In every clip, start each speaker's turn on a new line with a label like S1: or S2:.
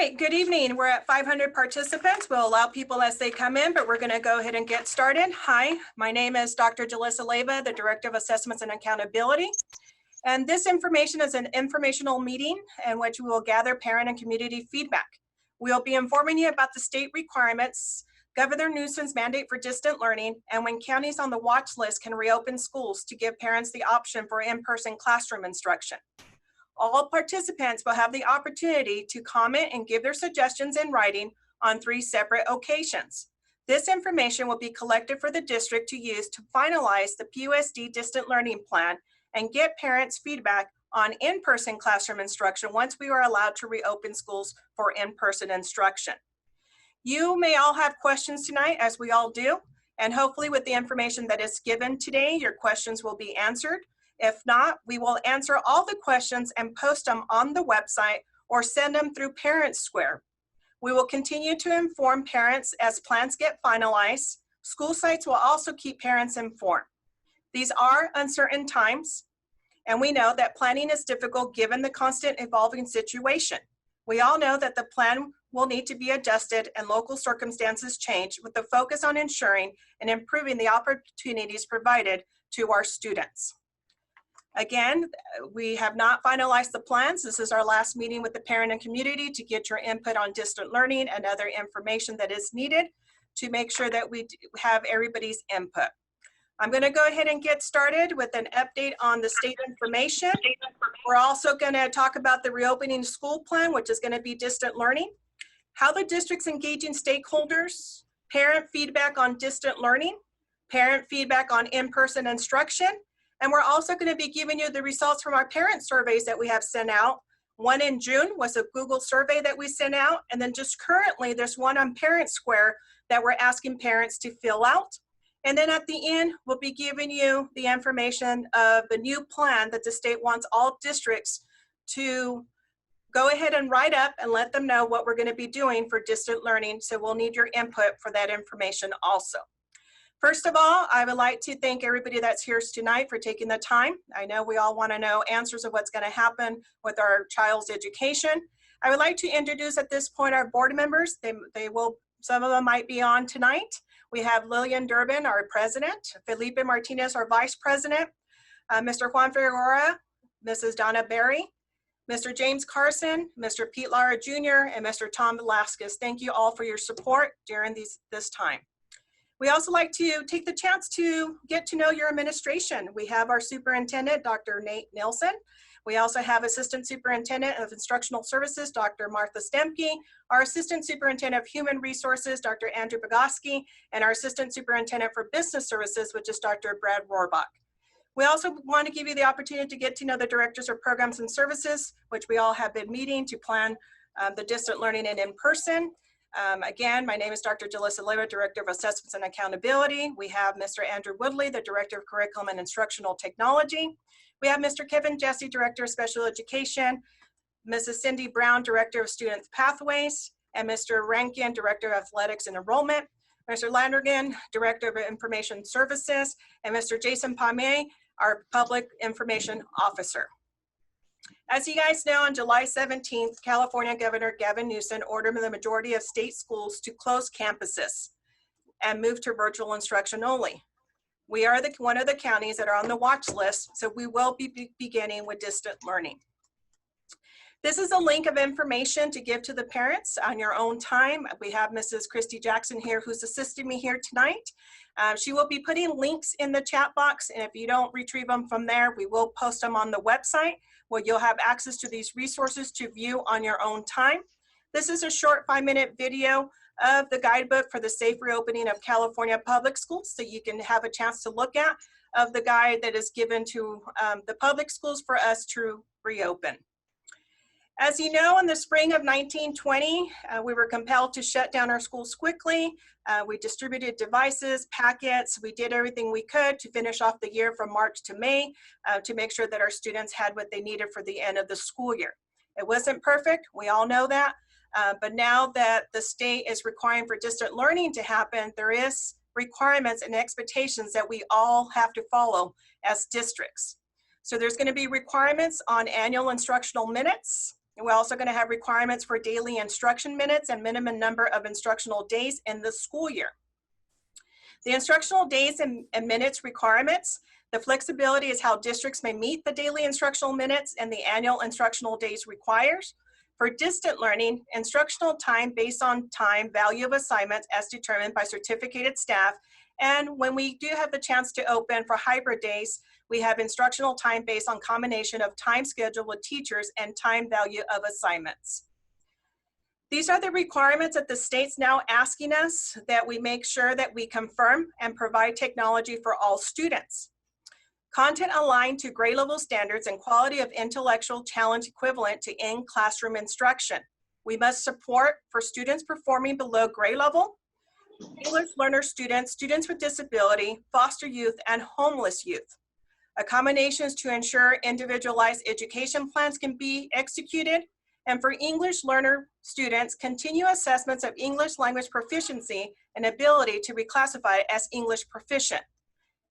S1: right, good evening. We're at 500 participants. We'll allow people as they come in, but we're going to go ahead and get started. Hi, my name is Dr. Jalissa Leyva, the Director of Assessments and Accountability. And this information is an informational meeting in which we will gather parent and community feedback. We'll be informing you about the state requirements, Governor Newsom's mandate for distant learning, and when counties on the watch list can reopen schools to give parents the option for in-person classroom instruction. All participants will have the opportunity to comment and give their suggestions in writing on 3 separate occasions. This information will be collected for the district to use to finalize the PUSD distant learning plan and get parents' feedback on in-person classroom instruction once we are allowed to reopen schools for in-person instruction. You may all have questions tonight, as we all do, and hopefully with the information that is given today, your questions will be answered. If not, we will answer all the questions and post them on the website or send them through Parent Square. We will continue to inform parents as plans get finalized. School sites will also keep parents informed. These are uncertain times, and we know that planning is difficult given the constant evolving situation. We all know that the plan will need to be adjusted and local circumstances change with the focus on ensuring and improving the opportunities provided to our students. Again, we have not finalized the plans. This is our last meeting with the parent and community to get your input on distant learning and other information that is needed to make sure that we have everybody's input. I'm going to go ahead and get started with an update on the state information. We're also going to talk about the reopening school plan, which is going to be distant learning, how the district's engaging stakeholders, parent feedback on distant learning, parent feedback on in-person instruction, and we're also going to be giving you the results from our parent surveys that we have sent out. One in June was a Google survey that we sent out, and then just currently there's one on Parent Square that we're asking parents to fill out. And then at the end, we'll be giving you the information of the new plan that the state wants all districts to go ahead and write up and let them know what we're going to be doing for distant learning. So we'll need your input for that information also. First of all, I would like to thank everybody that's here tonight for taking the time. I know we all want to know answers of what's going to happen with our child's education. I would like to introduce at this point our board members. Some of them might be on tonight. We have Lillian Durbin, our president, Felipe Martinez, our vice president, Mr. Juan Figueroa, Mrs. Donna Berry, Mr. James Carson, Mr. Pete Lara Jr., and Mr. Tom Velasquez. Thank you all for your support during this time. We also like to take the chance to get to know your administration. We have our superintendent, Dr. Nate Nilsson. We also have Assistant Superintendent of Instructional Services, Dr. Martha Stemke, our Assistant Superintendent of Human Resources, Dr. Andrew Bogoski, and our Assistant Superintendent for Business Services, which is Dr. Brad Rohrbach. We also want to give you the opportunity to get to know the Directors of Programs and Services, which we all have been meeting to plan the distant learning and in-person. Again, my name is Dr. Jalissa Leyva, Director of Assessments and Accountability. We have Mr. Andrew Woodley, the Director of Curriculum and Instructional Technology. We have Mr. Kevin Jesse, Director of Special Education, Mrs. Cindy Brown, Director of Student Pathways, and Mr. Rankin, Director of Athletics and Enrollment, Mr. Landergan, Director of Information Services, and Mr. Jason Palmier, our Public Information Officer. As you guys know, on July 17th, California Governor Gavin Newsom ordered the majority of state schools to close campuses and move to virtual instruction only. We are one of the counties that are on the watch list, so we will be beginning with distant learning. This is a link of information to give to the parents on your own time. We have Mrs. Christy Jackson here who's assisting me here tonight. She will be putting links in the chat box, and if you don't retrieve them from there, we will post them on the website where you'll have access to these resources to view on your own time. This is a short 5-minute video of the guidebook for the safe reopening of California public schools, so you can have a chance to look at of the guide that is given to the public schools for us to reopen. As you know, in the spring of 1920, we were compelled to shut down our schools quickly. We distributed devices, packets. We did everything we could to finish off the year from March to May to make sure that our students had what they needed for the end of the school year. It wasn't perfect, we all know that, but now that the state is requiring for distant learning to happen, there is requirements and expectations that we all have to follow as districts. So there's going to be requirements on annual instructional minutes. And we're also going to have requirements for daily instruction minutes and minimum number of instructional days in the school year. The instructional days and minutes requirements, the flexibility is how districts may meet the daily instructional minutes and the annual instructional days requires. For distant learning, instructional time based on time value of assignments as determined by certificated staff. And when we do have the chance to open for hybrid days, we have instructional time based on combination of time schedule with teachers and time value of assignments. These are the requirements that the state's now asking us that we make sure that we confirm and provide technology for all students. Content aligned to grade level standards and quality of intellectual challenge equivalent to in-classroom instruction. We must support for students performing below grade level, English learner students, students with disability, foster youth, and homeless youth. Accommodations to ensure individualized education plans can be executed. And for English learner students, continue assessments of English language proficiency and ability to reclassify as English proficient.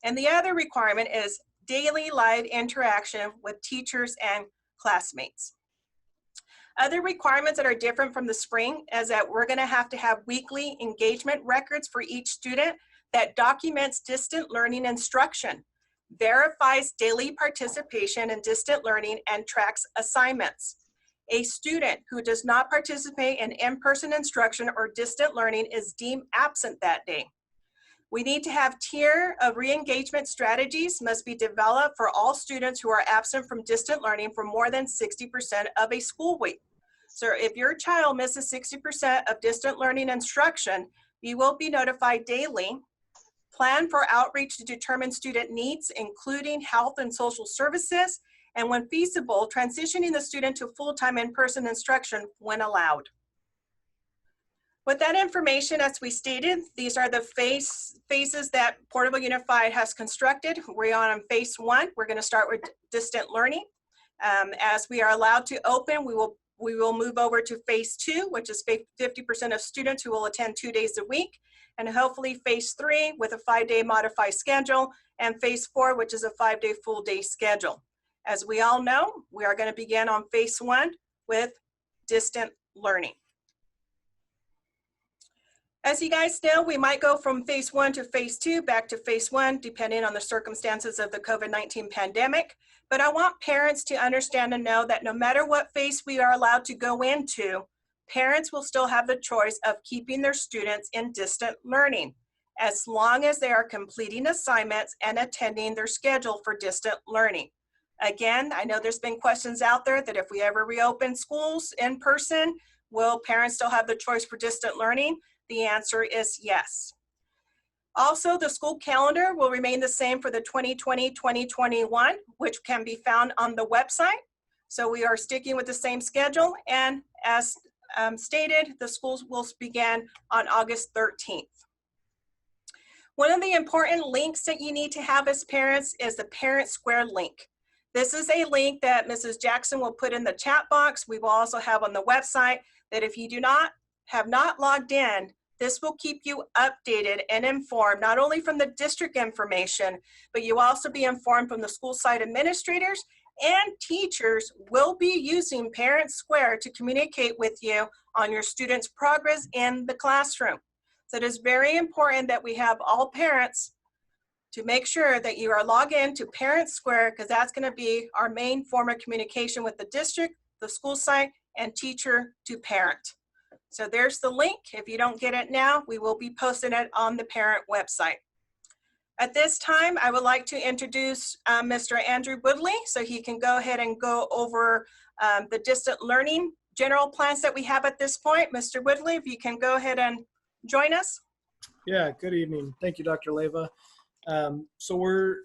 S1: And the other requirement is daily live interaction with teachers and classmates. Other requirements that are different from the spring is that we're going to have weekly engagement records for each student that documents distant learning instruction, verifies daily participation in distant learning, and tracks assignments. A student who does not participate in in-person instruction or distant learning is deemed absent that day. We need to have tier of re-engagement strategies must be developed for all students who are absent from distant learning for more than 60% of a school week. So if your child misses 60% of distant learning instruction, you will be notified daily. Plan for outreach to determine student needs, including health and social services, and when feasible, transitioning the student to full-time in-person instruction when allowed. With that information, as we stated, these are the phases that Portable Unified has constructed. We're on phase 1. We're going to start with distant learning. As we are allowed to open, we will move over to phase 2, which is 50% of students who will attend 2 days a week, and hopefully phase 3 with a 5-day modified schedule, and phase 4, which is a 5-day full day schedule. As we all know, we are going to begin on phase 1 with distant learning. As you guys know, we might go from phase 1 to phase 2, back to phase 1, depending on the circumstances of the COVID-19 pandemic. But I want parents to understand and know that no matter what phase we are allowed to go into, parents will still have the choice of keeping their students in distant learning, as long as they are completing assignments and attending their schedule for distant learning. Again, I know there's been questions out there that if we ever reopen schools in person, will parents still have the choice for distant learning? The answer is yes. Also, the school calendar will remain the same for the 2020-2021, which can be found on the website. So we are sticking with the same schedule, and as stated, the schools will begin on August 13th. One of the important links that you need to have as parents is the Parent Square link. This is a link that Mrs. Jackson will put in the chat box. We will also have on the website that if you have not logged in, this will keep you updated and informed, not only from the district information, but you also be informed from the school site administrators, and teachers will be using Parent Square to communicate with you on your students' progress in the classroom. So it is very important that we have all parents to make sure that you are logged in to Parent Square, because that's going to be our main form of communication with the district, the school site, and teacher to parent. So there's the link. If you don't get it now, we will be posting it on the parent website. At this time, I would like to introduce Mr. Andrew Woodley, so he can go ahead and go over the distant learning general plans that we have at this point. Mr. Woodley, if you can go ahead and join us.
S2: Yeah, good evening. Thank you, Dr. Leyva. So we're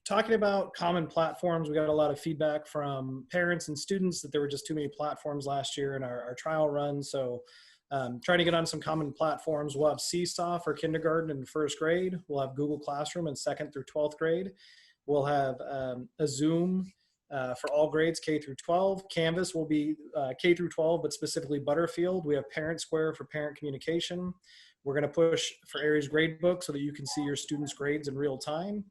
S2: talking about common platforms. We got a lot of feedback from parents and students that there were just too many platforms last year in our trial run. So trying to get on some common platforms. We'll have Seesaw for kindergarten and first grade. We'll have Google Classroom in 2nd through 12th grade. We'll have a Zoom for all grades K through 12. Canvas will be K through 12, but specifically Butterfield. We have Parent Square for parent communication. We're going to push for Aries Gradebook so that you can see your students' grades in real time.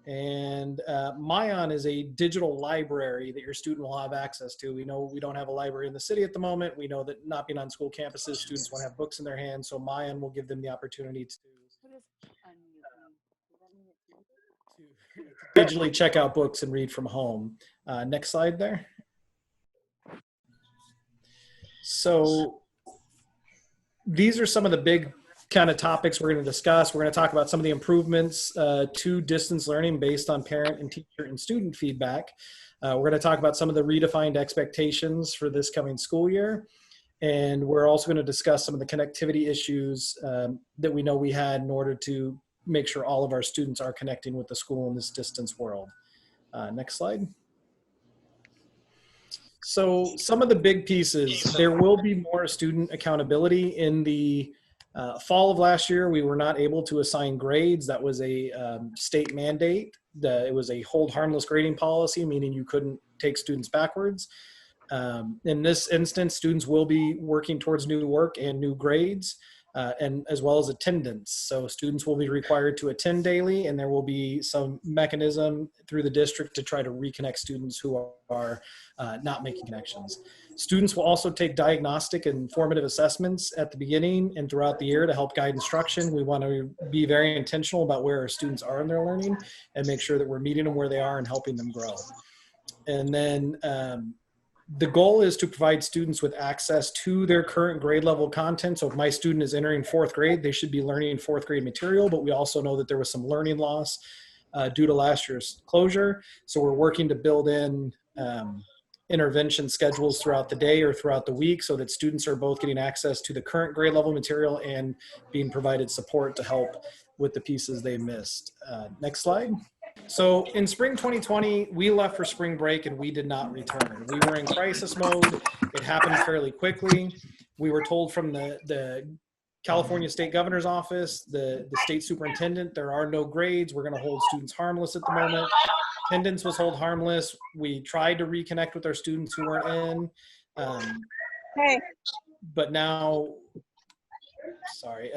S2: And Mayan is a digital library that your student will have access to. We know we don't have a library in the city at the moment. We know that not being on school campuses, students want to have books in their hands. So Mayan will give them the opportunity to digitally check out books and read from home. Next slide there. So these are some of the big kind of topics we're going to discuss. We're going to talk about some of the improvements to distance learning based on parent and teacher and student feedback. We're going to talk about some of the redefined expectations for this coming school year. And we're also going to discuss some of the connectivity issues that we know we had in order to make sure all of our students are connecting with the school in this distance world. Next slide. So some of the big pieces, there will be more student accountability. In the fall of last year, we were not able to assign grades. That was a state mandate. It was a hold harmless grading policy, meaning you couldn't take students backwards. In this instance, students will be working towards new work and new grades, and as well as attendance. So students will be required to attend daily, and there will be some mechanism through the district to try to reconnect students who are not making connections. Students will also take diagnostic and formative assessments at the beginning and throughout the year to help guide instruction. We want to be very intentional about where our students are in their learning and make sure that we're meeting them where they are and helping them grow. And then the goal is to provide students with access to their current grade level content. So if my student is entering fourth grade, they should be learning fourth grade material, but we also know that there was some learning loss due to last year's closure. So we're working to build in intervention schedules throughout the day or throughout the week so that students are both getting access to the current grade level material and being provided support to help with the pieces they missed. Next slide. So in spring 2020, we left for spring break and we did not return. We were in crisis mode. It happened fairly quickly. We were told from the California State Governor's Office, the state superintendent, there are no grades. We're going to hold students harmless at the moment. Attendance was held harmless. We tried to reconnect with our students who weren't in. But now, sorry.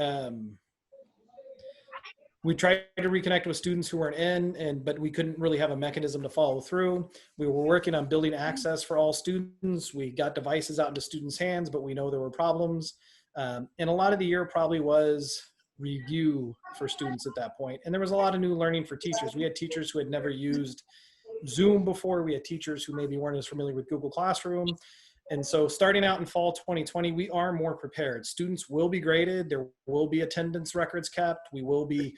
S2: We tried to reconnect with students who weren't in, but we couldn't really have a mechanism to follow through. We were working on building access for all students. We got devices out into students' hands, but we know there were problems. And a lot of the year probably was review for students at that point. And there was a lot of new learning for teachers. We had teachers who had never used Zoom before. We had teachers who maybe weren't as familiar with Google Classroom. And so starting out in fall 2020, we are more prepared. Students will be graded. There will be attendance records kept. We will be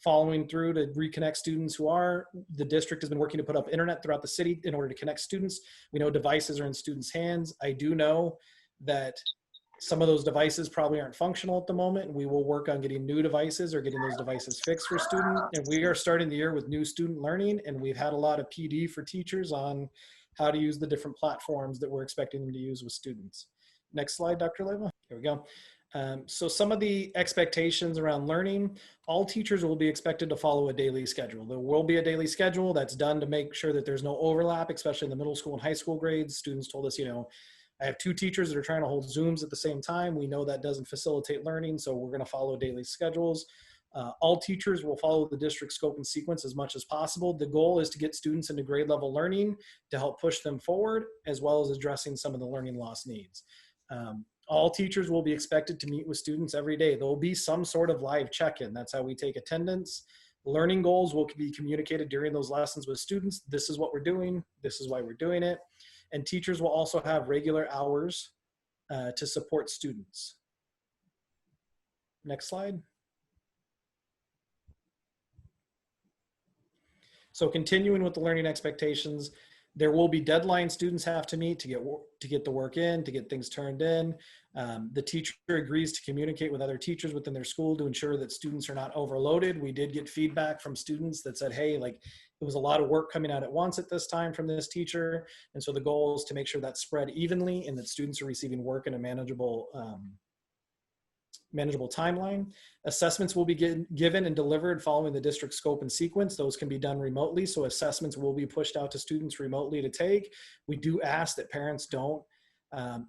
S2: following through to reconnect students who are. The district has been working to put up internet throughout the city in order to connect students. We know devices are in students' hands. I do know that some of those devices probably aren't functional at the moment. We will work on getting new devices or getting those devices fixed for students. And we are starting the year with new student learning, and we've had a lot of PD for teachers on how to use the different platforms that we're expecting them to use with students. Next slide, Dr. Leva. Here we go. So some of the expectations around learning, all teachers will be expected to follow a daily schedule. There will be a daily schedule that's done to make sure that there's no overlap, especially in the middle school and high school grades. Students told us, I have two teachers that are trying to hold Zooms at the same time. We know that doesn't facilitate learning, so we're going to follow daily schedules. All teachers will follow the district scope and sequence as much as possible. The goal is to get students into grade level learning to help push them forward, as well as addressing some of the learning loss needs. All teachers will be expected to meet with students every day. There will be some sort of live check-in. That's how we take attendance. Learning goals will be communicated during those lessons with students. This is what we're doing. This is why we're doing it. And teachers will also have regular hours to support students. Next slide. So continuing with the learning expectations, there will be deadlines students have to meet to get the work in, to get things turned in. The teacher agrees to communicate with other teachers within their school to ensure that students are not overloaded. We did get feedback from students that said, hey, like it was a lot of work coming out at once at this time from this teacher. And so the goal is to make sure that's spread evenly and that students are receiving work in a manageable timeline. Assessments will be given and delivered following the district scope and sequence. Those can be done remotely, so assessments will be pushed out to students remotely to take. We do ask that parents don't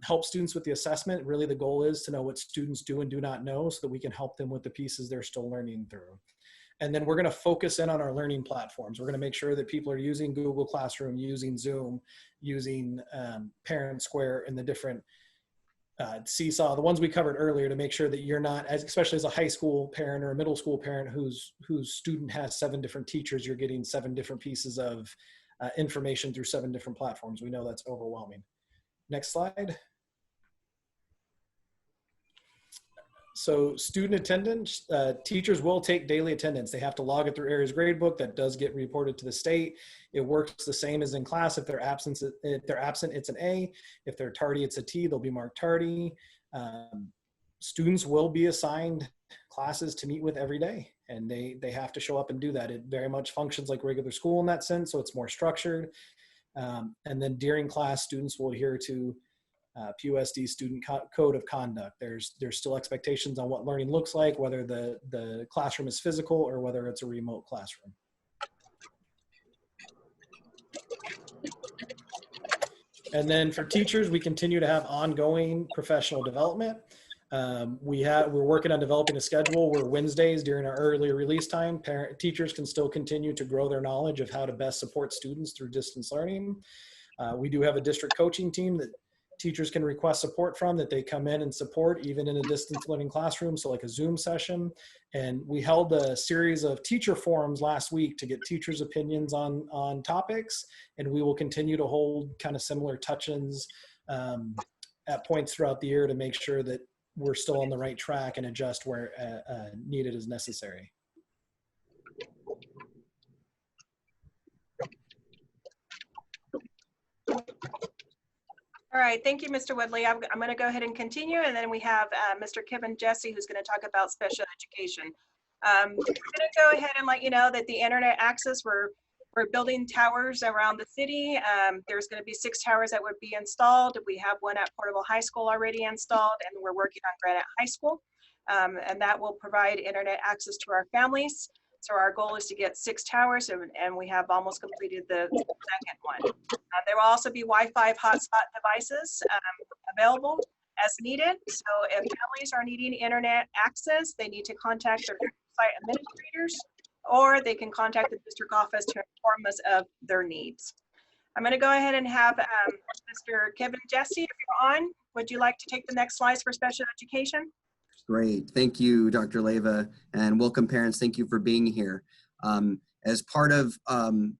S2: help students with the assessment. Really, the goal is to know what students do and do not know so that we can help them with the pieces they're still learning through. And then we're going to focus in on our learning platforms. We're going to make sure that people are using Google Classroom, using Zoom, using Parent Square, and the different Seesaw, the ones we covered earlier, to make sure that you're not, especially as a high school parent or a middle school parent whose student has 7 different teachers, you're getting 7 different pieces of information through 7 different platforms. We know that's overwhelming. Next slide. So student attendance, teachers will take daily attendance. They have to log it through Aries Gradebook. That does get reported to the state. It works the same as in class. If they're absent, it's an A. If they're tardy, it's a T. They'll be marked tardy. Students will be assigned classes to meet with every day, and they have to show up and do that. It very much functions like regular school in that sense, so it's more structured. And then during class, students will adhere to PUSD student code of conduct. There's still expectations on what learning looks like, whether the classroom is physical or whether it's a remote classroom. And then for teachers, we continue to have ongoing professional development. We're working on developing a schedule where Wednesdays during our early release time, teachers can still continue to grow their knowledge of how to best support students through distance learning. We do have a district coaching team that teachers can request support from, that they come in and support even in a distance learning classroom, so like a Zoom session. And we held a series of teacher forums last week to get teachers' opinions on topics, and we will continue to hold kind of similar touch-ins at points throughout the year to make sure that we're still on the right track and adjust where needed as necessary.
S1: All right, thank you, Mr. Woodley. I'm going to go ahead and continue, and then we have Mr. Kevin Jesse, who's going to talk about special education. I'm going to go ahead and let you know that the internet access, we're building towers around the city. There's going to be 6 towers that would be installed. We have one at Portable High School already installed, and we're working on Granite High School, and that will provide internet access to our families. So our goal is to get 6 towers, and we have almost completed the second one. There will also be Wi-Fi hotspot devices available as needed. So if families are needing internet access, they need to contact their site administrators, or they can contact the district office to inform us of their needs. I'm going to go ahead and have Mr. Kevin Jesse, if you're on, would you like to take the next slides for special education?
S3: Great. Thank you, Dr. Leyva, and welcome parents. Thank you for being here. As part of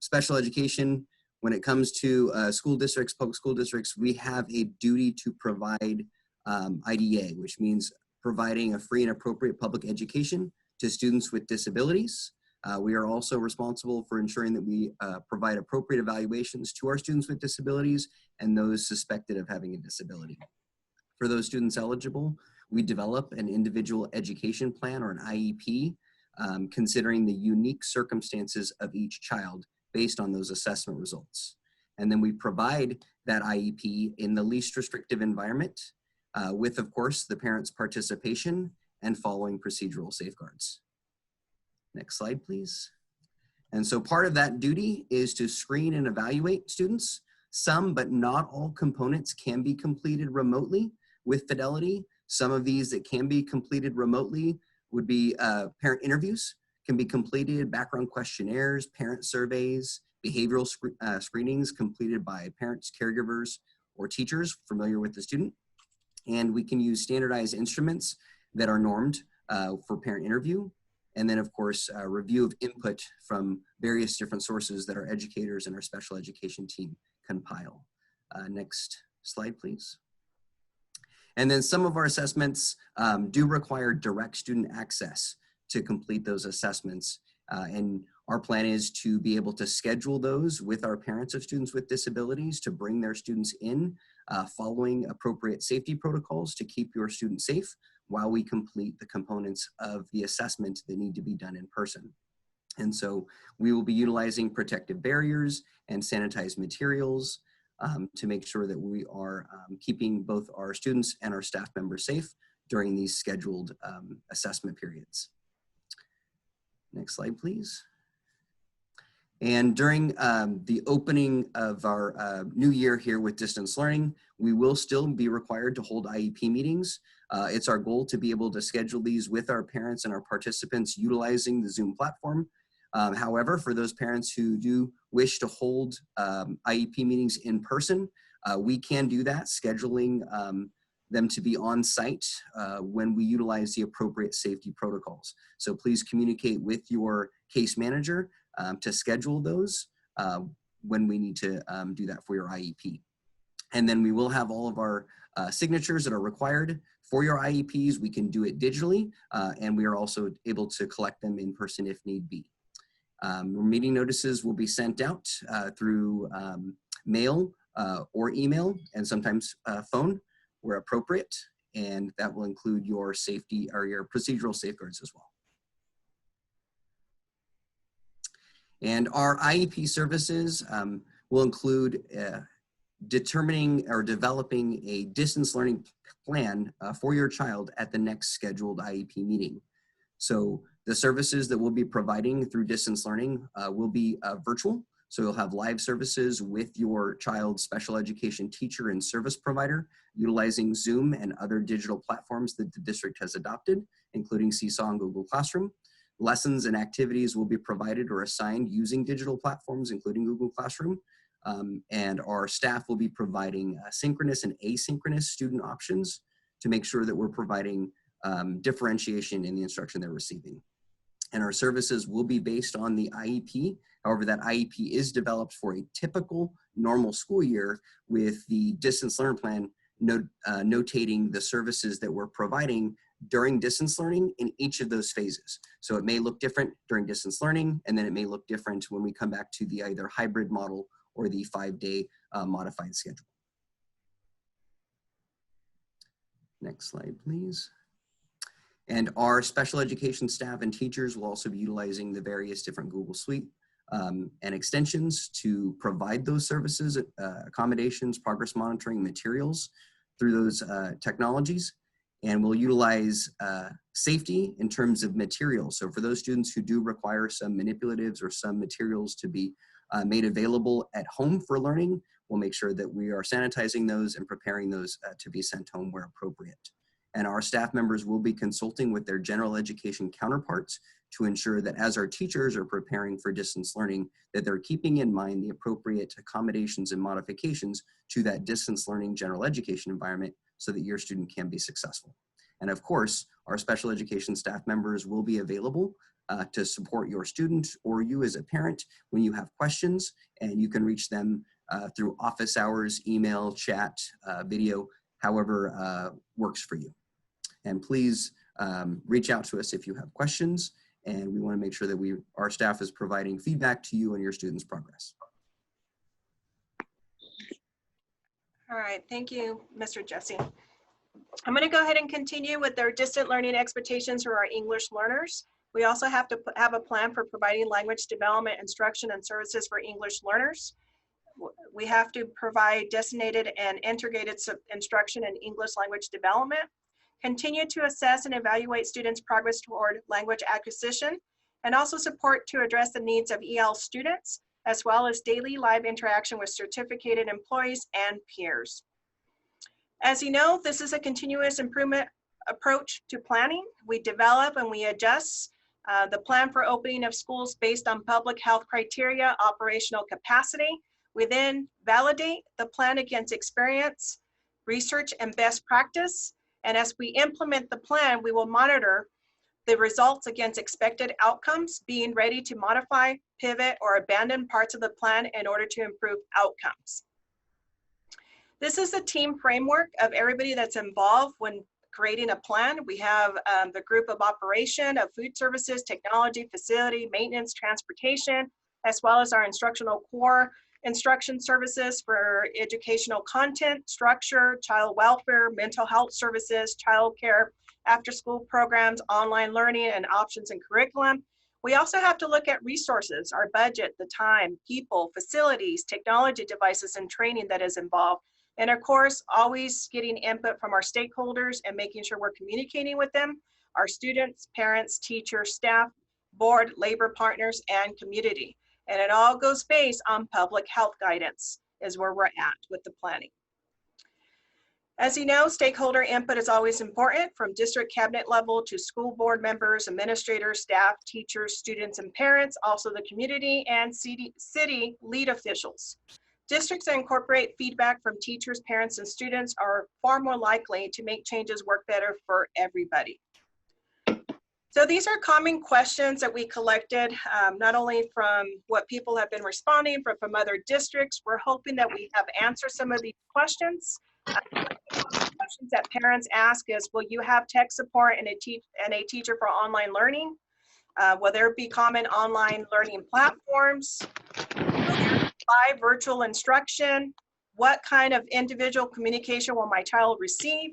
S3: special education, when it comes to school districts, public school districts, we have a duty to provide IDA, which means providing a free and appropriate public education to students with disabilities. We are also responsible for ensuring that we provide appropriate evaluations to our students with disabilities and those suspected of having a disability. For those students eligible, we develop an individual education plan, or an IEP, considering the unique circumstances of each child based on those assessment results. And then we provide that IEP in the least restrictive environment with, of course, the parents' participation and following procedural safeguards. Next slide, please. And so part of that duty is to screen and evaluate students. Some, but not all components can be completed remotely with fidelity. Some of these that can be completed remotely would be parent interviews, can be completed, background questionnaires, parent surveys, behavioral screenings completed by parents, caregivers, or teachers familiar with the student. And we can use standardized instruments that are normed for parent interview. And then, of course, review of input from various different sources that our educators and our special education team compile. Next slide, please. And then some of our assessments do require direct student access to complete those assessments. And our plan is to be able to schedule those with our parents of students with disabilities to bring their students in following appropriate safety protocols to keep your students safe while we complete the components of the assessment that need to be done in person. And so we will be utilizing protective barriers and sanitized materials to make sure that we are keeping both our students and our staff members safe during these scheduled assessment periods. Next slide, please. And during the opening of our new year here with distance learning, we will still be required to hold IEP meetings. It's our goal to be able to schedule these with our parents and our participants utilizing the Zoom platform. However, for those parents who do wish to hold IEP meetings in person, we can do that, scheduling them to be on site when we utilize the appropriate safety protocols. So please communicate with your case manager to schedule those when we need to do that for your IEP. And then we will have all of our signatures that are required for your IEPs. We can do it digitally, and we are also able to collect them in person if need be. Meeting notices will be sent out through mail or email, and sometimes phone where appropriate, and that will include your safety or your procedural safeguards as well. And our IEP services will include determining or developing a distance learning plan for your child at the next scheduled IEP meeting. So the services that we'll be providing through distance learning will be virtual. So you'll have live services with your child's special education teacher and service provider, utilizing Zoom and other digital platforms that the district has adopted, including Seesaw and Google Classroom. Lessons and activities will be provided or assigned using digital platforms, including Google Classroom. And our staff will be providing synchronous and asynchronous student options to make sure that we're providing differentiation in the instruction they're receiving. And our services will be based on the IEP. However, that IEP is developed for a typical normal school year, with the distance learn plan notating the services that we're providing during distance learning in each of those phases. So it may look different during distance learning, and then it may look different when we come back to the either hybrid model or the 5-day modified schedule. Next slide, please. And our special education staff and teachers will also be utilizing the various different Google Suite and extensions to provide those services, accommodations, progress monitoring materials through those technologies. And we'll utilize safety in terms of materials. So for those students who do require some manipulatives or some materials to be made available at home for learning, we'll make sure that we are sanitizing those and preparing those to be sent home where appropriate. And our staff members will be consulting with their general education counterparts to ensure that as our teachers are preparing for distance learning, that they're keeping in mind the appropriate accommodations and modifications to that distance learning general education environment so that your student can be successful. And of course, our special education staff members will be available to support your student or you as a parent when you have questions, and you can reach them through office hours, email, chat, video, however works for you. And please reach out to us if you have questions, and we want to make sure that our staff is providing feedback to you on your students' progress.
S1: All right, thank you, Mr. Jesse. I'm going to go ahead and continue with their distant learning expectations for our English learners. We also have to have a plan for providing language development, instruction, and services for English learners. We have to provide designated and integrated instruction in English language development, continue to assess and evaluate students' progress toward language acquisition, and also support to address the needs of EL students, as well as daily live interaction with certificated employees and peers. As you know, this is a continuous improvement approach to planning. We develop and we adjust the plan for opening of schools based on public health criteria, operational capacity. We then validate the plan against experience, research, and best practice. And as we implement the plan, we will monitor the results against expected outcomes, being ready to modify, pivot, or abandon parts of the plan in order to improve outcomes. This is a team framework of everybody that's involved when creating a plan. We have the group of operation of food services, technology, facility, maintenance, transportation, as well as our instructional core instruction services for educational content, structure, child welfare, mental health services, childcare, after-school programs, online learning, and options and curriculum. We also have to look at resources, our budget, the time, people, facilities, technology devices, and training that is involved. And of course, always getting input from our stakeholders and making sure we're communicating with them, our students, parents, teachers, staff, board, labor partners, and community. And it all goes based on public health guidance is where we're at with the planning. As you know, stakeholder input is always important, from district cabinet level to school board members, administrators, staff, teachers, students, and parents, also the community and city lead officials. Districts that incorporate feedback from teachers, parents, and students are far more likely to make changes work better for everybody. So these are common questions that we collected, not only from what people have been responding, but from other districts. We're hoping that we have answered some of these questions. Questions that parents ask is, will you have tech support and a teacher for online learning? Will there be common online learning platforms? Will there be live virtual instruction? What kind of individual communication will my child receive?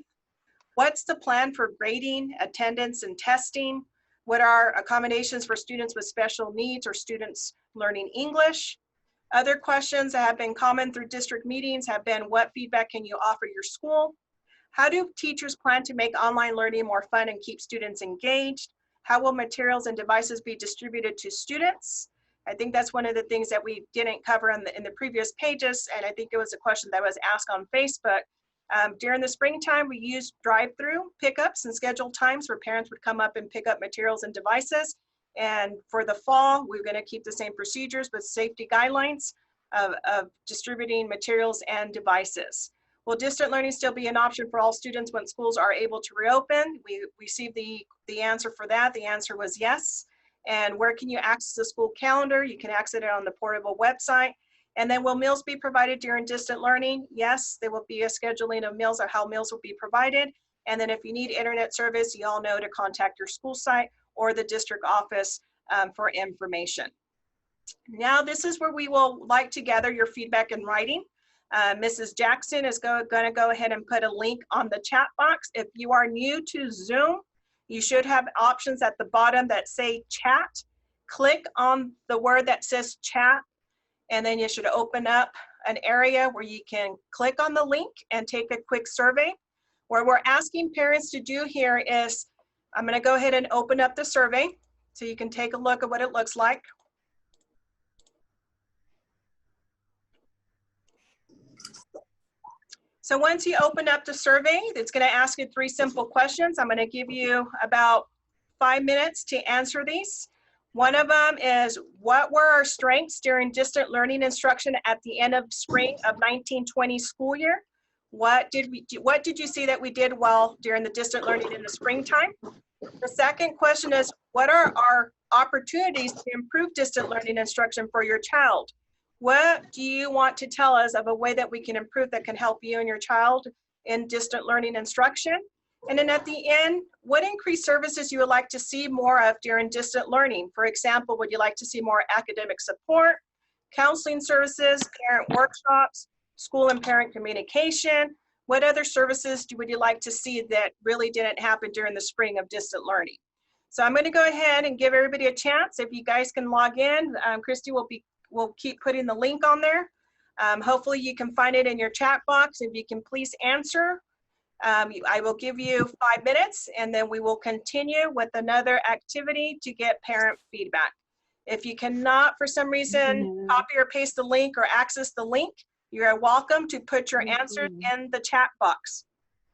S1: What's the plan for grading, attendance, and testing? What are accommodations for students with special needs or students learning English? Other questions that have been common through district meetings have been, what feedback can you offer your school? How do teachers plan to make online learning more fun and keep students engaged? How will materials and devices be distributed to students? I think that's one of the things that we didn't cover in the previous pages, and I think it was a question that was asked on Facebook. During the springtime, we used drive-through pickups and scheduled times where parents would come up and pick up materials and devices. And for the fall, we're going to keep the same procedures with safety guidelines of distributing materials and devices. Will distant learning still be an option for all students when schools are able to reopen? We received the answer for that. The answer was yes. And where can you access the school calendar? You can access it on the portable website. And then will meals be provided during distant learning? Yes, there will be a scheduling of meals or how meals will be provided. And then if you need internet service, you all know to contact your school site or the district office for information. Now this is where we will like to gather your feedback in writing. Mrs. Jackson is going to go ahead and put a link on the chat box. If you are new to Zoom, you should have options at the bottom that say chat. Click on the word that says chat, and then you should open up an area where you can click on the link and take a quick survey. What we're asking parents to do here is, I'm going to go ahead and open up the survey so you can take a look at what it looks like. So once you open up the survey, it's going to ask you 3 simple questions. I'm going to give you about 5 minutes to answer these. One of them is, what were our strengths during distant learning instruction at the end of spring of 1920 school year? What did you see that we did well during the distant learning in the springtime? The second question is, what are our opportunities to improve distant learning instruction for your child? What do you want to tell us of a way that we can improve that can help you and your child in distant learning instruction? And then at the end, what increased services you would like to see more of during distant learning? For example, would you like to see more academic support, counseling services, parent workshops, school and parent communication? What other services would you like to see that really didn't happen during the spring of distant learning? So I'm going to go ahead and give everybody a chance. If you guys can log in, Christy will keep putting the link on there. Hopefully you can find it in your chat box. If you can please answer, I will give you 5 minutes, and then we will continue with another activity to get parent feedback. If you cannot, for some reason, copy or paste the link or access the link, you are welcome to put your answers in the chat box.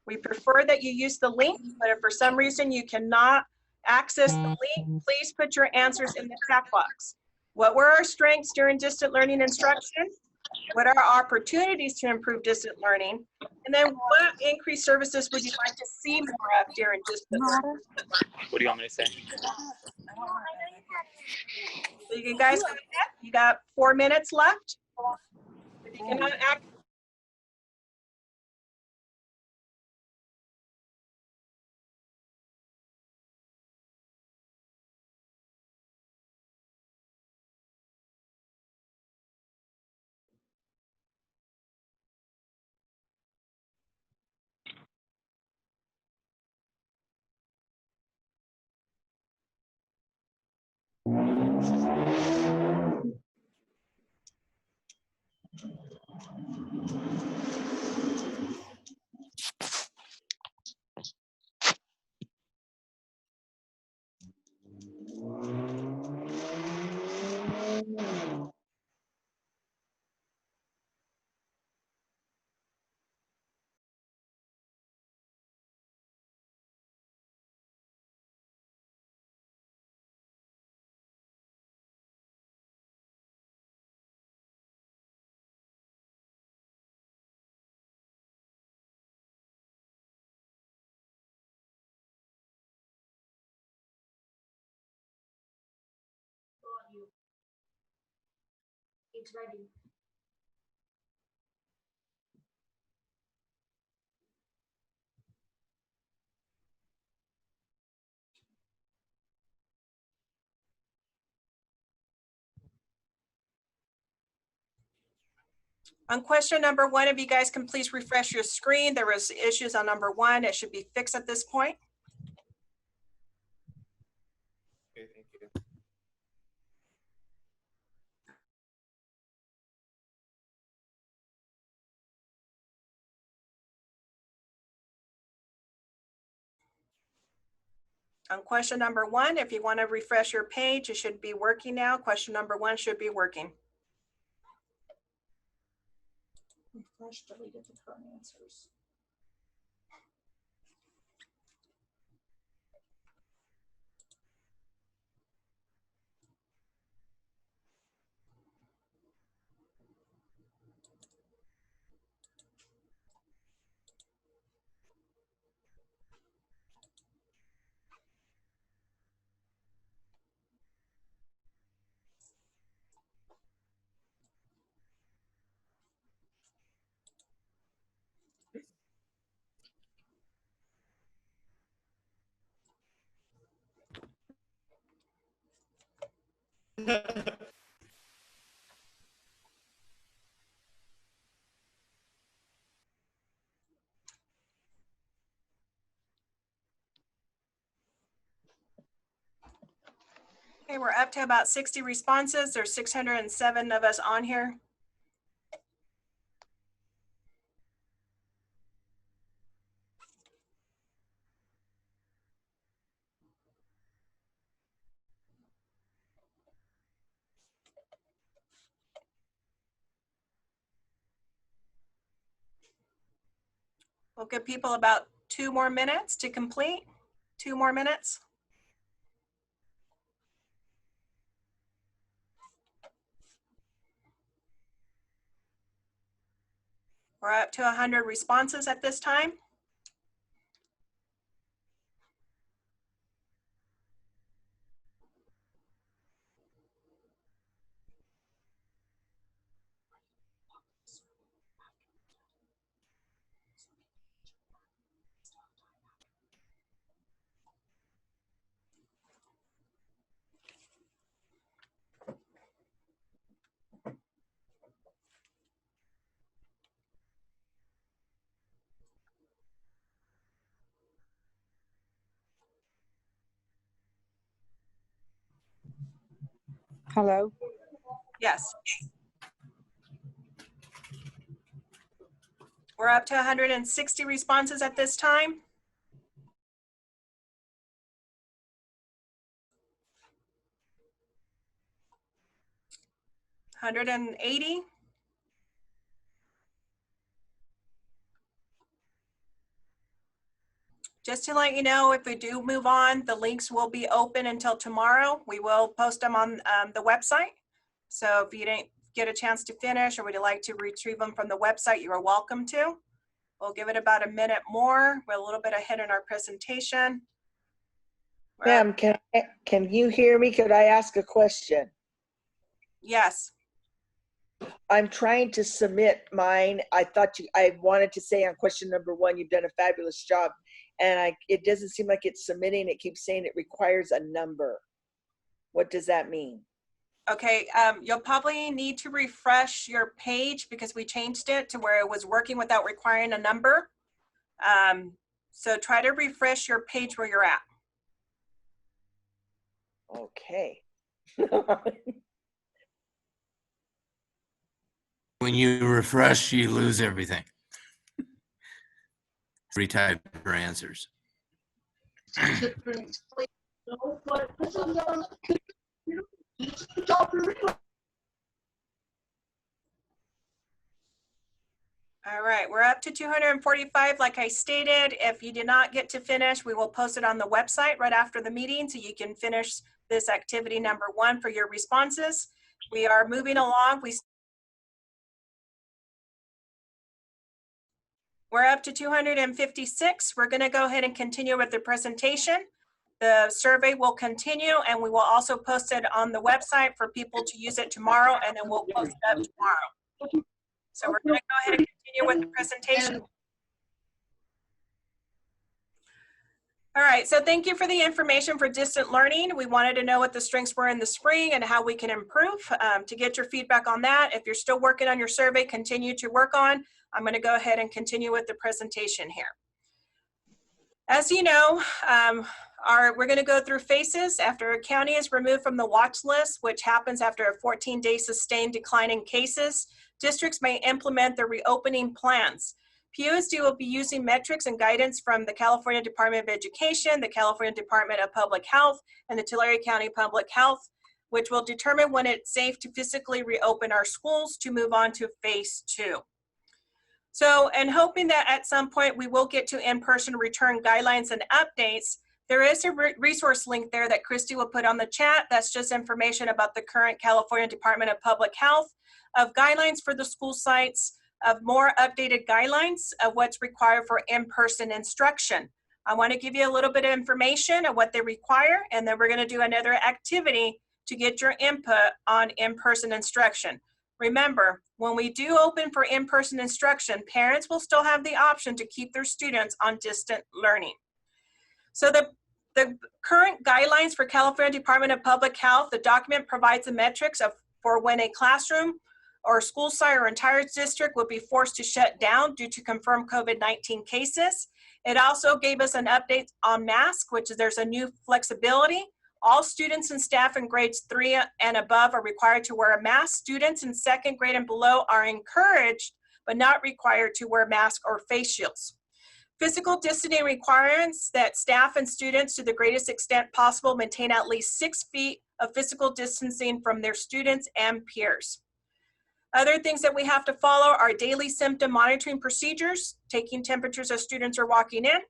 S1: We prefer that you use the link, but if for some reason you cannot access the link, please put your answers in the chat box. What were our strengths during distant learning instruction? What are our opportunities to improve distant learning? And then what increased services would you like to see more of during distant learning?
S4: What do you want me to say?
S1: So you guys go ahead. You got 4 minutes left. If you cannot act.
S4: meeting's ready.
S1: On question number 1, if you guys can please refresh your screen. There was issues on number 1. It should be fixed at this point.
S5: Okay, thank you.
S1: On question number 1, if you want to refresh your page, it should be working now. Question number 1 should be working. Refresh, deleted the current answers. Okay, we're up to about 60 responses. There's 607 of us on here. We'll give people about 2 more minutes to complete. 2 more minutes. We're up to 100 responses at this time.
S6: Hello.
S1: Yes. We're up to 160 responses at this time. $180. Just to let you know, if we do move on, the links will be open until tomorrow. We will post them on the website. So if you didn't get a chance to finish or would you like to retrieve them from the website, you are welcome to. We'll give it about a minute more. We're a little bit ahead in our presentation.
S6: Ma'am, can you hear me? Could I ask a question?
S1: Yes.
S6: I'm trying to submit mine. I wanted to say on question number 1, you've done a fabulous job. And it doesn't seem like it's submitting. It keeps saying it requires a number. What does that mean?
S1: Okay, you'll probably need to refresh your page because we changed it to where it was working without requiring a number. So try to refresh your page where you're at.
S6: Okay.
S7: When you refresh, you lose everything. Retype your answers.
S1: All right, we're up to 245. Like I stated, if you did not get to finish, we will post it on the website right after the meeting so you can finish this activity number 1 for your responses. We are moving along. We're up to 256. We're going to go ahead and continue with the presentation. The survey will continue, and we will also post it on the website for people to use it tomorrow, and then we'll post it up tomorrow. So we're going to go ahead and continue with the presentation. All right, so thank you for the information for distant learning. We wanted to know what the strengths were in the spring and how we can improve. To get your feedback on that, if you're still working on your survey, continue to work on. I'm going to go ahead and continue with the presentation here. As you know, we're going to go through phases. After a county is removed from the watch list, which happens after a 14-day sustained decline in cases, districts may implement their reopening plans. PUSD will be using metrics and guidance from the California Department of Education, the California Department of Public Health, and the Tulare County Public Health, which will determine when it's safe to physically reopen our schools to move on to phase 2. So, and hoping that at some point we will get to in-person return guidelines and updates, there is a resource link there that Christy will put on the chat. That's just information about the current California Department of Public Health, of guidelines for the school sites, of more updated guidelines of what's required for in-person instruction. I want to give you a little bit of information of what they require, and then we're going to do another activity to get your input on in-person instruction. Remember, when we do open for in-person instruction, parents will still have the option to keep their students on distant learning. So the current guidelines for California Department of Public Health, the document provides the metrics for when a classroom or school site or entire district will be forced to shut down due to confirmed COVID-19 cases. It also gave us an update on masks, which is there's a new flexibility. All students and staff in grades 3 and above are required to wear a mask. Students in second grade and below are encouraged, but not required to wear masks or face shields. Physical distancing requirements that staff and students, to the greatest extent possible, maintain at least 6 feet of physical distancing from their students and peers. Other things that we have to follow are daily symptom monitoring procedures, taking temperatures as students are walking in.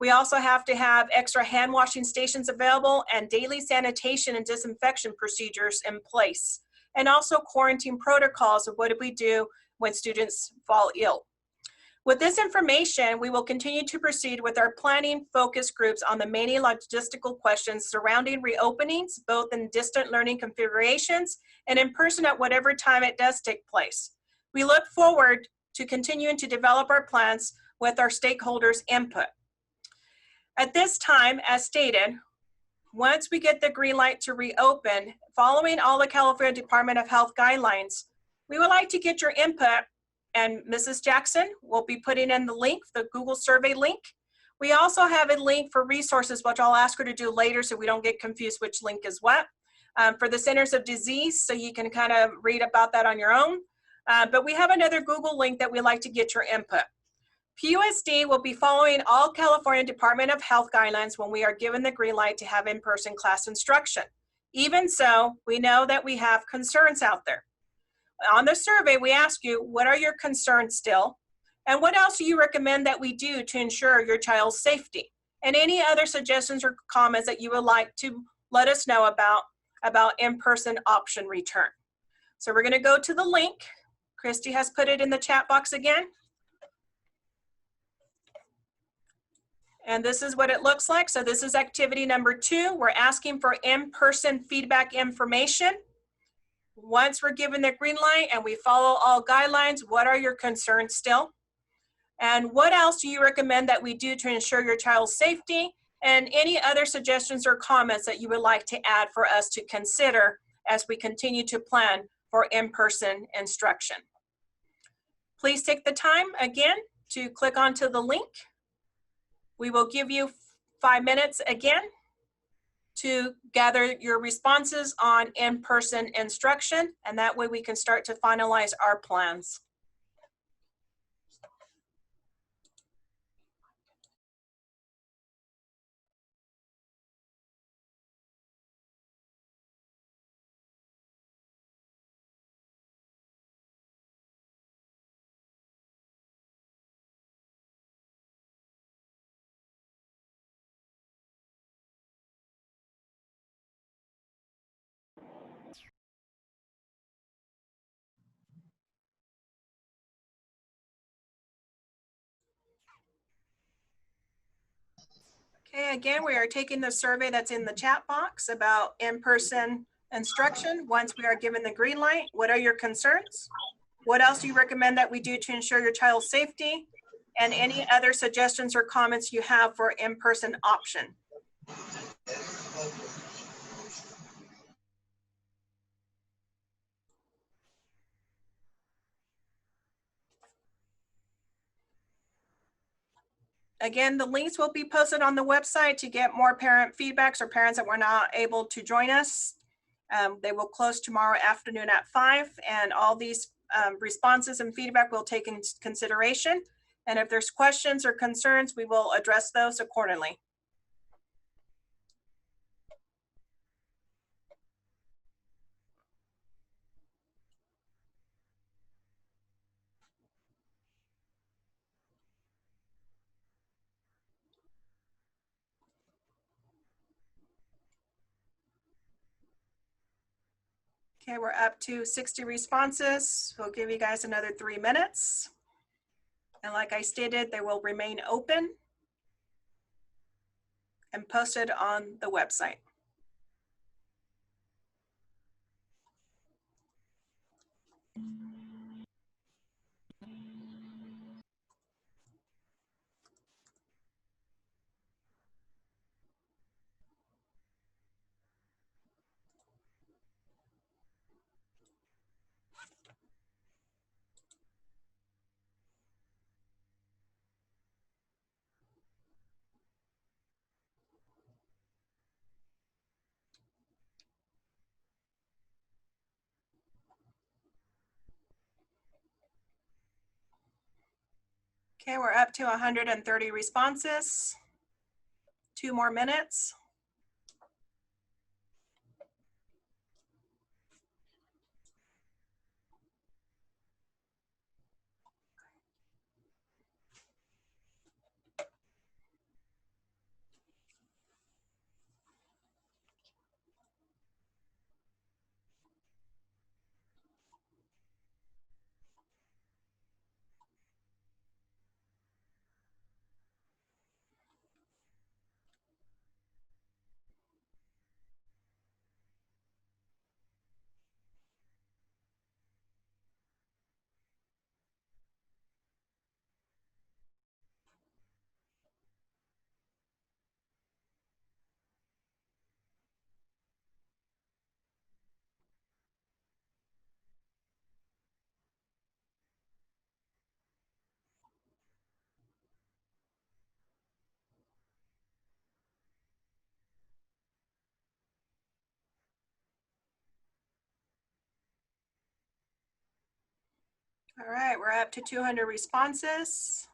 S1: We also have to have extra hand washing stations available and daily sanitation and disinfection procedures in place. And also quarantine protocols of what do we do when students fall ill. With this information, we will continue to proceed with our planning focus groups on the many logistical questions surrounding reopenings, both in distant learning configurations and in person at whatever time it does take place. We look forward to continuing to develop our plans with our stakeholders' input. At this time, as stated, once we get the green light to reopen, following all the California Department of Health guidelines, we would like to get your input, and Mrs. Jackson will be putting in the link, the Google survey link. We also have a link for resources, which I'll ask her to do later so we don't get confused which link is what, for the Centers of Disease, so you can kind of read about that on your own. But we have another Google link that we'd like to get your input. PUSD will be following all California Department of Health guidelines when we are given the green light to have in-person class instruction. Even so, we know that we have concerns out there. On the survey, we ask you, what are your concerns still? And what else do you recommend that we do to ensure your child's safety? And any other suggestions or comments that you would like to let us know about in-person option return. So we're going to go to the link. Christy has put it in the chat box again. And this is what it looks like. So this is activity number 2. We're asking for in-person feedback information. Once we're given the green light and we follow all guidelines, what are your concerns still? And what else do you recommend that we do to ensure your child's safety? And any other suggestions or comments that you would like to add for us to consider as we continue to plan for in-person instruction. Please take the time again to click onto the link. We will give you 5 minutes again to gather your responses on in-person instruction, and that way we can start to finalize our plans. Okay, again, we are taking the survey that's in the chat box about in-person instruction. Once we are given the green light, what are your concerns? What else do you recommend that we do to ensure your child's safety? And any other suggestions or comments you have for in-person option? Again, the links will be posted on the website to get more parent feedbacks or parents that were not able to join us. They will close tomorrow afternoon at 5, and all these responses and feedback will take into consideration. And if there's questions or concerns, we will address those accordingly. Okay, we're up to 60 responses. We'll give you guys another 3 minutes. And like I stated, they will remain open and posted on the website. Okay, we're up to 130 responses. 2 more minutes. All right, we're up to 200 responses.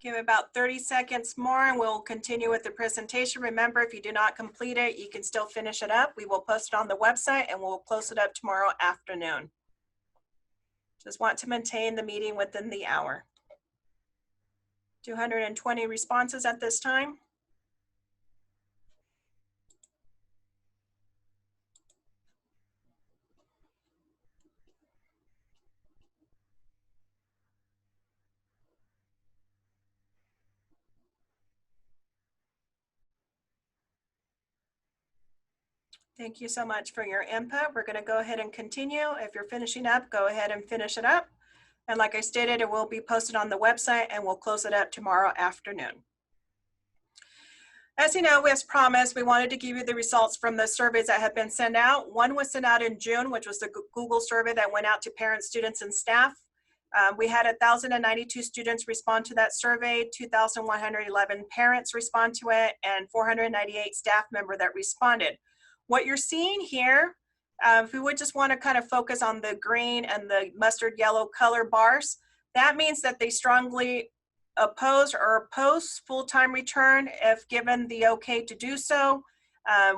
S1: Give about 30 seconds more and we'll continue with the presentation. Remember, if you do not complete it, you can still finish it up. We will post it on the website and we'll close it up tomorrow afternoon. Just want to maintain the meeting within the hour. 220 responses at this time. Thank you so much for your input. We're going to go ahead and continue. If you're finishing up, go ahead and finish it up. And like I stated, it will be posted on the website and we'll close it up tomorrow afternoon. As you know, as promised, we wanted to give you the results from the surveys that have been sent out. One was sent out in June, which was the Google survey that went out to parents, students, and staff. We had 1,092 students respond to that survey, 2,111 parents respond to it, and 498 staff members that responded. What you're seeing here, if we would just want to kind of focus on the green and the mustard yellow color bars, that means that they strongly oppose or oppose full-time return if given the okay to do so.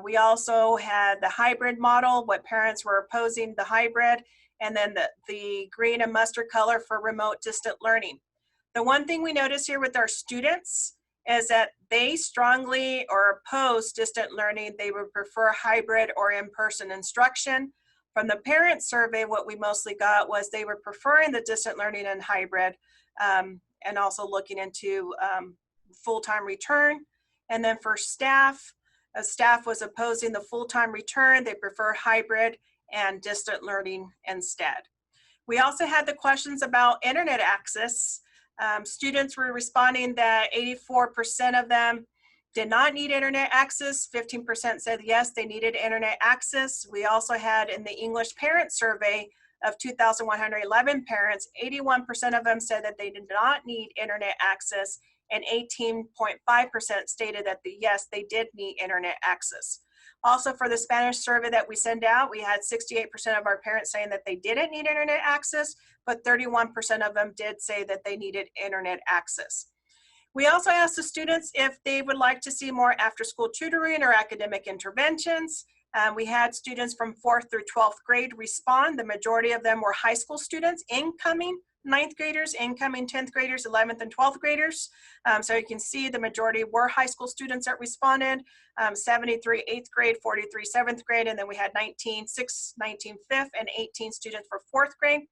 S1: We also had the hybrid model, what parents were opposing the hybrid, and then the green and mustard color for remote distant learning. The one thing we notice here with our students is that they strongly or oppose distant learning. They would prefer hybrid or in-person instruction. From the parent survey, what we mostly got was they were preferring the distant learning and hybrid, and also looking into full-time return. And then for staff, staff was opposing the full-time return. They prefer hybrid and distant learning instead. We also had the questions about internet access. Students were responding that 84% of them did not need internet access. 15% said yes, they needed internet access. We also had in the English parent survey of 2,111 parents, 81% of them said that they did not need internet access, and 18.5% stated that yes, they did need internet access. Also for the Spanish survey that we send out, we had 68% of our parents saying that they didn't need internet access, but 31% of them did say that they needed internet access. We also asked the students if they would like to see more after-school tutoring or academic interventions. We had students from 4th through 12th grade respond. The majority of them were high school students, incoming 9th graders, incoming 10th graders, 11th and 12th graders. So you can see the majority were high school students that responded, 73 8th grade, 43 7th grade, and then we had 19 6th, 19 5th, and 18 students for 4th grade,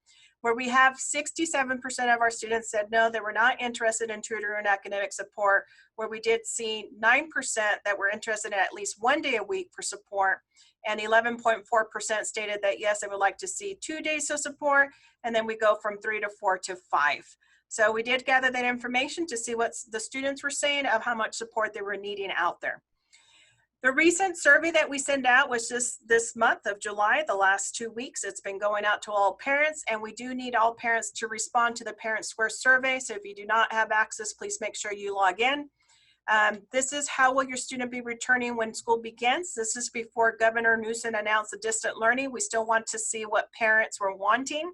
S1: where we have 67% of our students said no, they were not interested in tutoring and academic support, where we did see 9% that were interested in at least 1 day a week for support, and 11.4% stated that yes, they would like to see 2 days of support, and then we go from 3 to 4 to 5. So we did gather that information to see what the students were saying of how much support they were needing out there. The recent survey that we send out was just this month of July, the last 2 weeks. It's been going out to all parents, and we do need all parents to respond to the Parent Square survey. So if you do not have access, please make sure you log in. This is how will your student be returning when school begins. This is before Governor Newsom announced the distant learning. We still want to see what parents were wanting.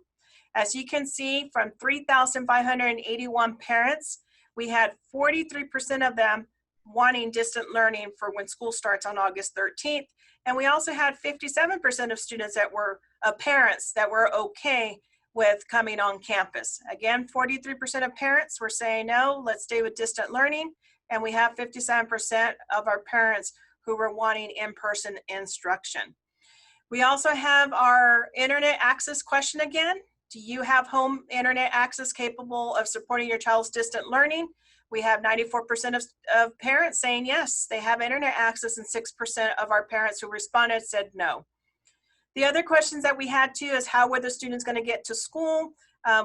S1: As you can see, from 3,581 parents, we had 43% of them wanting distant learning for when school starts on August 13th. And we also had 57% of students that were parents that were okay with coming on campus. Again, 43% of parents were saying, no, let's stay with distant learning. And we have 57% of our parents who were wanting in-person instruction. We also have our internet access question again. Do you have home internet access capable of supporting your child's distant learning? We have 94% of parents saying yes, they have internet access, and 6% of our parents who responded said no. The other questions that we had too is how were the students going to get to school?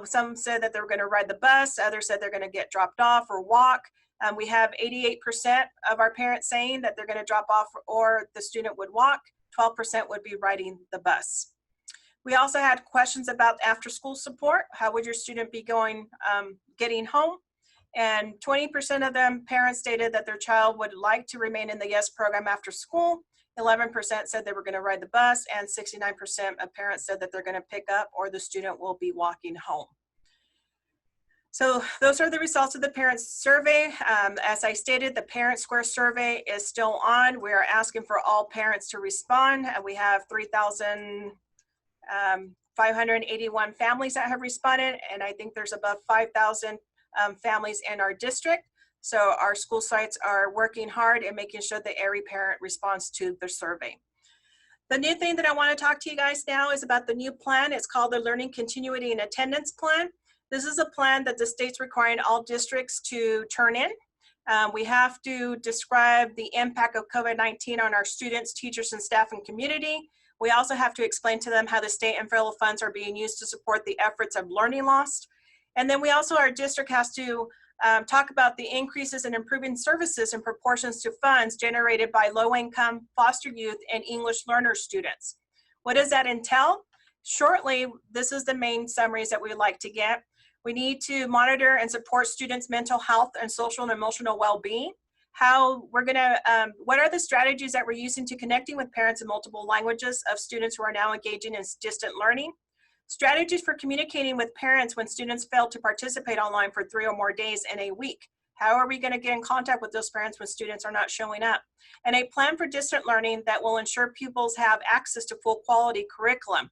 S1: Some said that they were going to ride the bus, others said they're going to get dropped off or walk. We have 88% of our parents saying that they're going to drop off or the student would walk, 12% would be riding the bus. We also had questions about after school support. How would your student be going, getting home? And 20% of them parents stated that their child would like to remain in the YES program after school. 11% said they were going to ride the bus, and 69% of parents said that they're going to pick up or the student will be walking home. So those are the results of the parents survey. As I stated, the Parent Square survey is still on. We are asking for all parents to respond. We have 3,581 families that have responded, and I think there's above 5,000 families in our district. So our school sites are working hard and making sure that every parent responds to the survey. The new thing that I want to talk to you guys now is about the new plan. It's called the Learning Continuity and Attendance Plan. This is a plan that the state's requiring all districts to turn in. We have to describe the impact of COVID-19 on our students, teachers, and staff and community. We also have to explain to them how the state and federal funds are being used to support the efforts of learning loss. And then we also, our district has to talk about the increases in improving services in proportions to funds generated by low-income, foster youth, and English learner students. What does that entail? Shortly, this is the main summaries that we'd like to get. We need to monitor and support students' mental health and social and emotional well-being. What are the strategies that we're using to connecting with parents in multiple languages of students who are now engaging in distant learning? Strategies for communicating with parents when students fail to participate online for 3 or more days in a week. How are we going to get in contact with those parents when students are not showing up? And a plan for distant learning that will ensure pupils have access to full quality curriculum.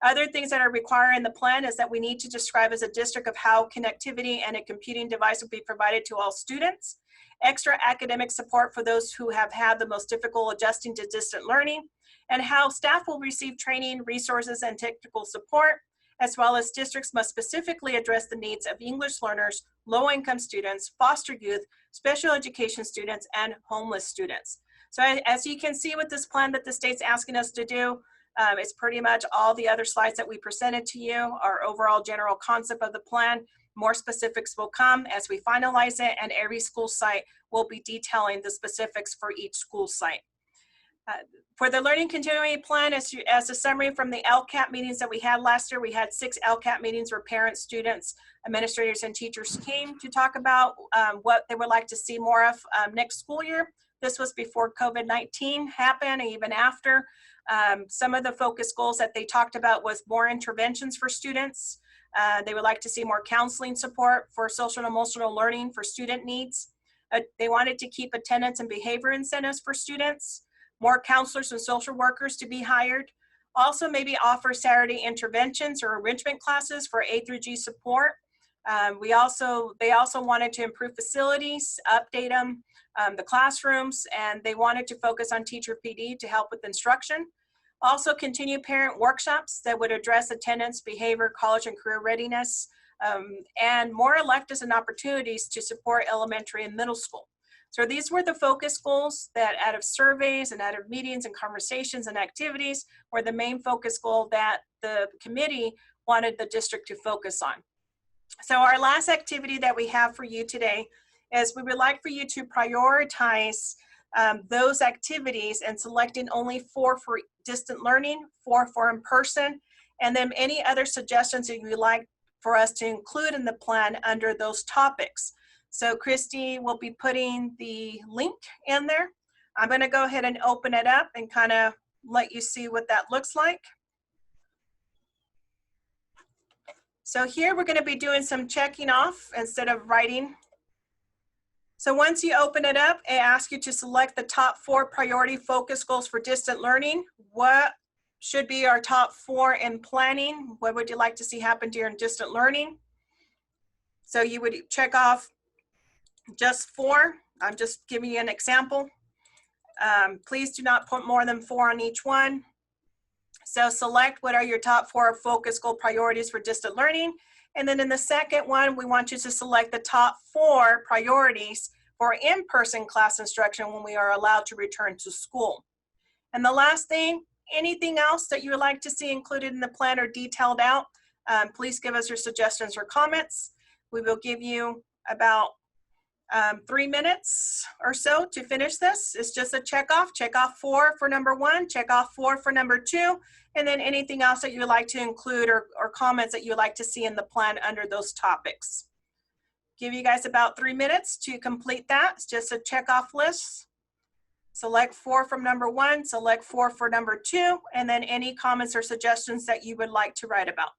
S1: Other things that are required in the plan is that we need to describe as a district of how connectivity and a computing device will be provided to all students, extra academic support for those who have had the most difficult adjusting to distant learning, and how staff will receive training, resources, and technical support, as well as districts must specifically address the needs of English learners, low-income students, foster youth, special education students, and homeless students. So as you can see with this plan that the state's asking us to do, it's pretty much all the other slides that we presented to you, our overall general concept of the plan. More specifics will come as we finalize it, and every school site will be detailing the specifics for each school site. For the Learning Continuity Plan, as a summary from the LCAP meetings that we had last year, we had 6 LCAP meetings where parents, students, administrators, and teachers came to talk about what they would like to see more of next school year. This was before COVID-19 happened, and even after. Some of the focus goals that they talked about was more interventions for students. They would like to see more counseling support for social and emotional learning for student needs. They wanted to keep attendance and behavior incentives for students, more counselors and social workers to be hired. Also maybe offer Saturday interventions or enrichment classes for A through G support. They also wanted to improve facilities, update them, the classrooms, and they wanted to focus on teacher PD to help with instruction. Also continue parent workshops that would address attendance, behavior, college and career readiness, and more electives and opportunities to support elementary and middle school. So these were the focus goals that out of surveys and out of meetings and conversations and activities were the main focus goal that the committee wanted the district to focus on. So our last activity that we have for you today is we would like for you to prioritize those activities and selecting only 4 for distant learning, 4 for in-person, and then any other suggestions that you would like for us to include in the plan under those topics. So Christy will be putting the link in there. I'm going to go ahead and open it up and kind of let you see what that looks like. So here we're going to be doing some checking off instead of writing. So once you open it up, it asks you to select the top 4 priority focus goals for distant learning. What should be our top 4 in planning? What would you like to see happen during distant learning? So you would check off just 4. I'm just giving you an example. Please do not put more than 4 on each one. So select what are your top 4 focus goal priorities for distant learning. And then in the second one, we want you to select the top 4 priorities for in-person class instruction when we are allowed to return to school. And the last thing, anything else that you would like to see included in the plan or detailed out, please give us your suggestions or comments. We will give you about 3 minutes or so to finish this. It's just a check off 4 for number 1, check off 4 for number 2, and then anything else that you would like to include or comments that you would like to see in the plan under those topics. Give you guys about 3 minutes to complete that. It's just a check off list. Select 4 from number 1, select 4 for number 2, and then any comments or suggestions that you would like to write about.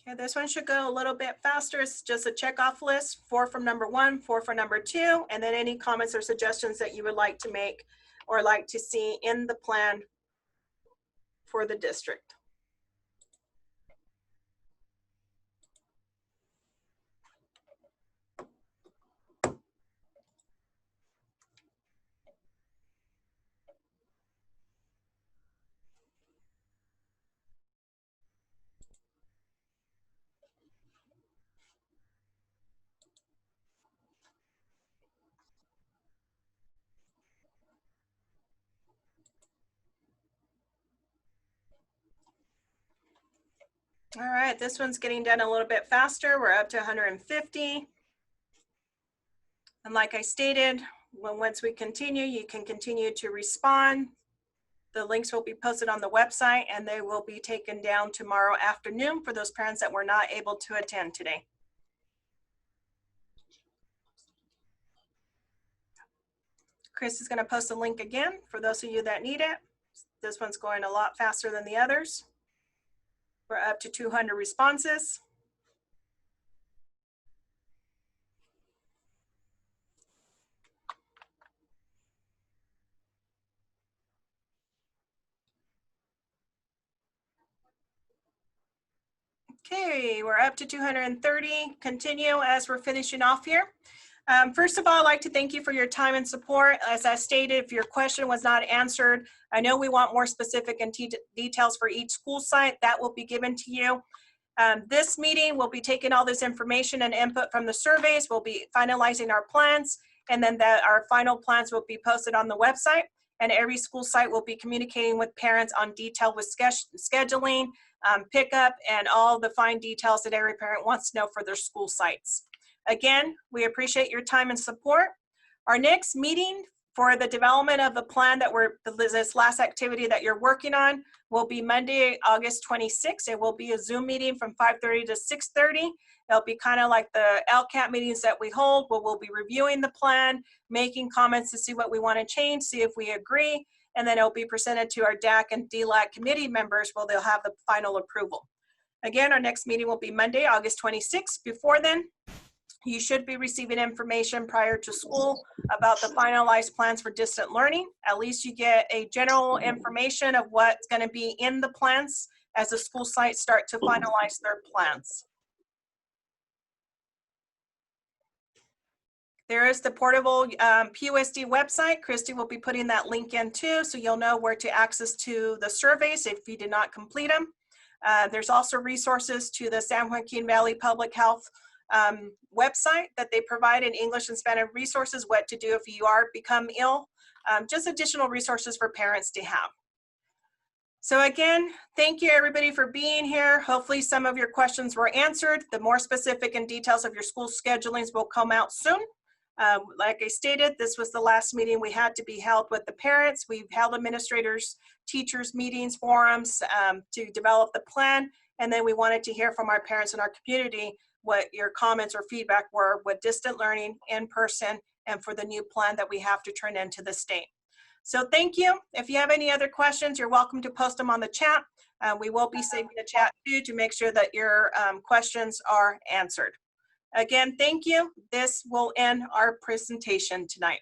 S1: Okay, this one should go a little bit faster. It's just a checkoff list, 4 from number 1, 4 for number 2, and then any comments or suggestions that you would like to make or like to see in the plan for the district. All right, this one's getting done a little bit faster. We're up to 150. And like I stated, once we continue, you can continue to respond. The links will be posted on the website and they will be taken down tomorrow afternoon for those parents that were not able to attend today. Chris is going to post a link again for those of you that need it. This one's going a lot faster than the others. We're up to 200 responses. Okay, we're up to 230. Continue as we're finishing off here. First of all, I'd like to thank you for your time and support. As I stated, if your question was not answered, I know we want more specific and details for each school site. That will be given to you. This meeting will be taking all this information and input from the surveys. We'll be finalizing our plans, and then our final plans will be posted on the website. And every school site will be communicating with parents on detail with scheduling, pickup, and all the fine details that every parent wants to know for their school sites. Again, we appreciate your time and support. Our next meeting for the development of the plan that this last activity that you're working on will be Monday, August 26th. It will be a Zoom meeting from 5:30 to 6:30. It'll be kind of like the LCAP meetings that we hold, where we'll be reviewing the plan, making comments to see what we want to change, see if we agree, and then it'll be presented to our DAC and DLAC committee members where they'll have the final approval. Again, our next meeting will be Monday, August 26th. Before then, you should be receiving information prior to school about the finalized plans for distant learning. At least you get a general information of what's going to be in the plans as the school sites start to finalize their plans. There is the portable PUSD website. Christy will be putting that link in too, so you'll know where to access to the surveys if you did not complete them. There's also resources to the San Joaquin Valley Public Health website that they provide in English and Spanish resources, what to do if you are become ill, just additional resources for parents to have. So again, thank you everybody for being here. Hopefully some of your questions were answered. The more specific and details of your school schedulings will come out soon. Like I stated, this was the last meeting we had to be held with the parents. We've held administrators, teachers meetings, forums to develop the plan. And then we wanted to hear from our parents in our community what your comments or feedback were with distant learning, in person, and for the new plan that we have to turn into the state. So thank you. If you have any other questions, you're welcome to post them on the chat. We will be saving the chat too to make sure that your questions are answered. Again, thank you. This will end our presentation tonight.